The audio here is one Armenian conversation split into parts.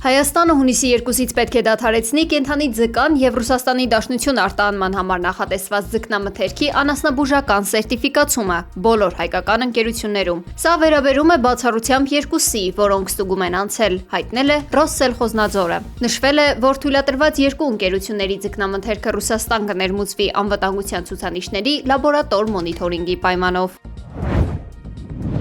Հայաստանը հունիսի 2-ից պետք է դադարեցնի կենդանի ձկան և Ռուսաստանի Դաշնություն արտահանման համար նախատեսված ձկնամթերքի անասնաբուժական սերտիֆիկացումը բոլոր հայկական ընկերություններում։ Սա վերաբերում է բացառությամբ երկուսի, որոնք ստուգում են անցել, հայտնել է Ռոսսելխոզնաձորը։ Նշվել է, որ թույլատրված երկու ընկերությունների ձկնամթերքը Ռուսաստան կներմուծվի անվտանգության ցուցանիշների լաբորատոր մոնիթորինգի պայմանով։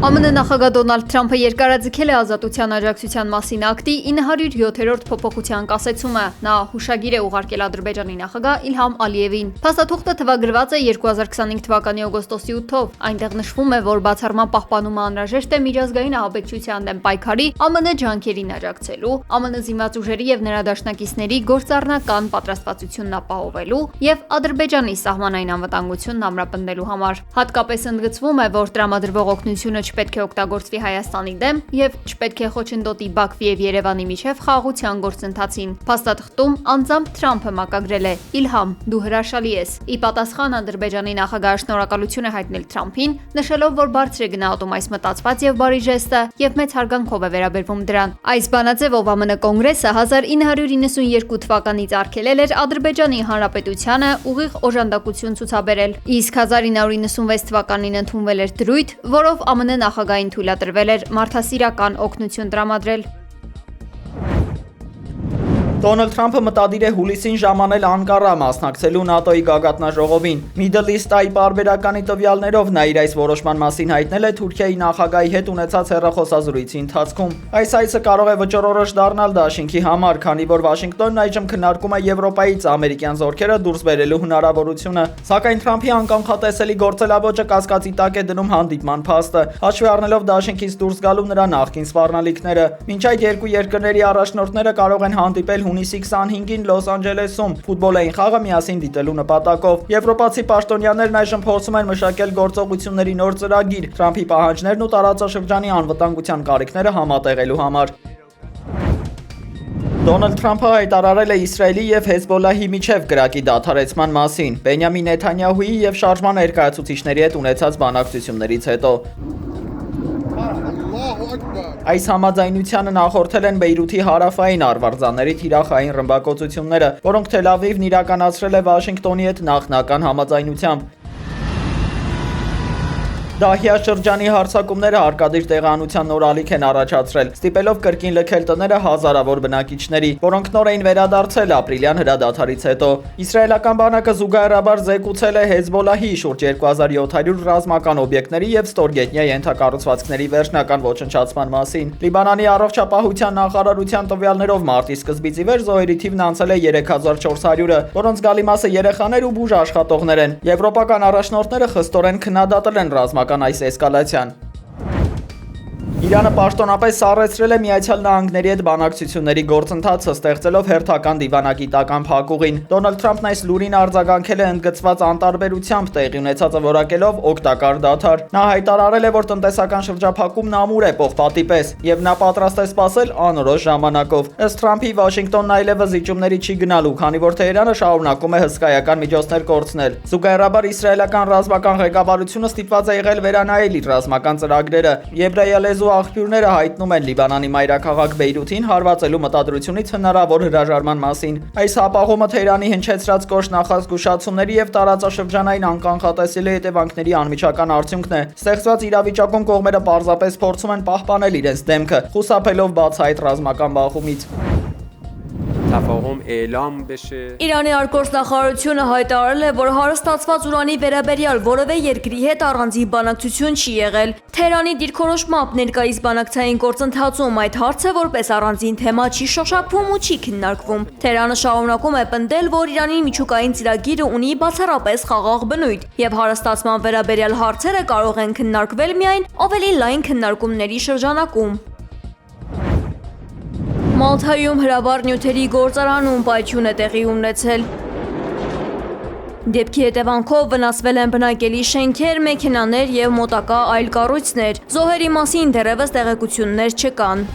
ԱՄՆ նախագահ Դոնալդ Թրամփը երկարաձգել է Ազատության աջակցության մասին ակտի 907-րդ փոփոխության կասեցումը։ Նա հուշագիր է ուղարկել Ադրբեջանի նախագահ Իլհամ Ալիևին։ Փաստաթուղթը թվագրված է 2025 թվականի օգոստոսի 8-ով։ Այնտեղ նշվում է, որ բացառման պահպանումը անհրաժեշտ է միջազգային ահաբեկչության դեմ պայքարի ԱՄՆ ջանքերին աջակցելու, ԱՄՆ զինված ուժերի և նրա դաշնակիցների գործառնական պատրաստվածությունն ապահովելու և Ադրբեջանի սահմանային անվտանգությունն ամրապնդելու համար։ Հատկապես ընդգծվում է, որ տրամադրվող օգնությունը չպետք է օգտագործվի Հայաստանի դեմ և չպետք է խոչընդոտի Բաքվի և Երևանի միջև խաղաղության գործընթացին։ Փաստաթղթում անձամբ Թրամփը մակագրել է. «Իլհամ, դու հրաշալի ես»։ Ի պատասխան Ադրբեջանի նախագահը շնորհակալություն է հայտնել Թրամփին, նշելով, որ բարձր է գնահատում այս մտածված և բարի ժեստը և մեծ հարգանքով է վերաբերվում դրան։ Այս բանաձևով ԱՄՆ կոնգրեսը 1992 թվականից արգելել էր Ադրբեջանի Հանրապետությանը ուղիղ օժանդակություն ցուցաբերել, իսկ 1996 թվականին ընդունվել էր դրույթ, որով ԱՄՆ նախագահին թույլատրվել էր մարդասիրական օգնություն տրամադրել։ Դոնալդ Թրամփը մտադիր է հուլիսին ժամանել Անկարա մասնակցելու ՆԱՏՕ-ի գագաթնաժողովին։ Middle East-ի պարբերականի տվյալներով նա իր այս որոշման մասին հայտնել է Թուրքիայի նախագահի հետ ունեցած հեռախոսազրույցի ընթացքում։ Այս այցը կարող է վճռորոշ դառնալ դաշինքի համար, քանի որ Վաշինգտոնն այժմ քննարկում է Եվրոպայից ամերիկյան զորքերը դուրս բերելու հնարավորությունը։ Սակայն Թրամփի անկանխատեսելի գործելավոճը կասկածի տակ է դնում հանդիպման փաստը, հաշվի առնելով դաշինքից դուրս գալու նրա նախկին սպառնալիքները։ Մինչ այդ երկու երկրների առաջնորդները կարող են հանդիպել հունիսի 25-ին Լոս Անջելեսում ֆուտբոլային խաղը միասին դիտելու նպատակով։ Եվրոպացի պաշտոնյաներն այժմ փորձում են մշակել գործողությունների նոր ծրագիր Թրամփի պահանջներն ու տարածաշրջանի անվտանգության կարիքները համատեղելու համար։ Դոնալդ Թրամփը հայտարարել է Իսրայելի և Հեզբոլլահի միջև կրակի դադարեցման մասին Բենյամին Նեթանյահուի և շարժման ներկայացուցիչների հետ ունեցած բանակցություններից հետո։ Այս համաձայնությանը նախորդել են Բեյրութի հարավային արվարձանների թիրախային ռմբակոծությունները, որոնք Թել Ավիվն իրականացրել է Վաշինգտոնի հետ նախնական համաձայնությամբ։ Դահիա շրջանի հարձակումները հարկադիր տեղանության նոր ալիք են առաջացրել, ստիպելով կրկին լքել տները հազարավոր բնակիչների, որոնք նոր էին վերադարձել ապրիլյան հրադադարից հետո։ Իսրայելական բանակը զուգահեռաբար զեկուցել է Հեզբոլլահի շուրջ 2700 ռազմական օբյեկտների և ստորգետնյա ենթակառուցվածքների վերջնական ոչնչացման մասին։ Լիբանանի առողջապահության նախարարության տվյալներով մարտի սկզբից ի վեր զոհերի թիվն անցել է 3400-ը, որոնց զգալի մասը երեխաներ ու բուժ աշխատողներ են։ Եվրոպական առաջնորդները խստորեն քննադատել են ռազմական այս էսկալացիան։ Իրանը պաշտոնապես սառեցրել է Միացյալ Նահանգների հետ բանակցությունների գործընթացը, ստեղծելով հերթական դիվանագիտական փակուղին։ Դոնալդ Թրամփն այս լուրին արձագանքել է ընդգծված անտարբերությամբ տեղի ունեցածը որակելով օգտակար դադար։ Նա հայտարարել է, որ տնտեսական շրջափակումն ամուր է պողպատի պես, և նա պատրաստ է սպասել անորոշ ժամանակով։ Ըստ Թրամփի, Վաշինգտոնն այլևս զիջումների չի գնալու, քանի որ Թեհրանը շարունակում է հսկայական միջոցներ կորցնել։ Զուգահեռաբար իսրայելական ռազմական ղեկավարությունը ստիպված է եղել վերանայել իր ռազմական ծրագրերը։ Եբրայալեզու աղբյուրները հայտնում են Լիբանանի մայրաքաղաք Բեյրութին հարվածելու մտադրությունից հնարավոր հրաժարման մասին։ Այս հապաղումը Թեհրանի հնչեցրած կոշտ նախազգուշացումների և տարածաշրջանային անկանխատեսելի հետևանքների անմիջական արդյունքն է։ Ստեղծված իրավիճակում կողմերը պարզապես փորձում են պահպանել իրենց դեմքը, խուսափելով բացահայտ ռազմական բախումից։ Իրանի արտգործնախարարությունը հայտարարել է, որ հարստացված ուրանի վերաբերյալ որևէ երկրի հետ առանձին բանակցություն չի եղել։ Թեհրանի դիրքորոշմամբ ներկայիս բանակցային գործընթացում այդ հարցը որպես առանձին թեմա չի շոշափվում ու չի քննարկվում։ Թեհրանը շարունակում է պնդել, որ Իրանի միջուկային ծրագիրը ունի բացառապես խաղաղ բնույթ, և հարստացման վերաբերյալ հարցերը կարող են քննարկվել միայն ավելի լայն քննարկումների շրջանակում։ Մալթայում հրավառ նյութերի գործարանում պայթյուն է տեղի ունեցել։ Դեպքի հետևանքով վնասվել են բնակելի շենքեր, մեքենաներ և մոտակա այլ կառույցներ։ Զոհերի մասին դեռևս տեղեկություններ չկան։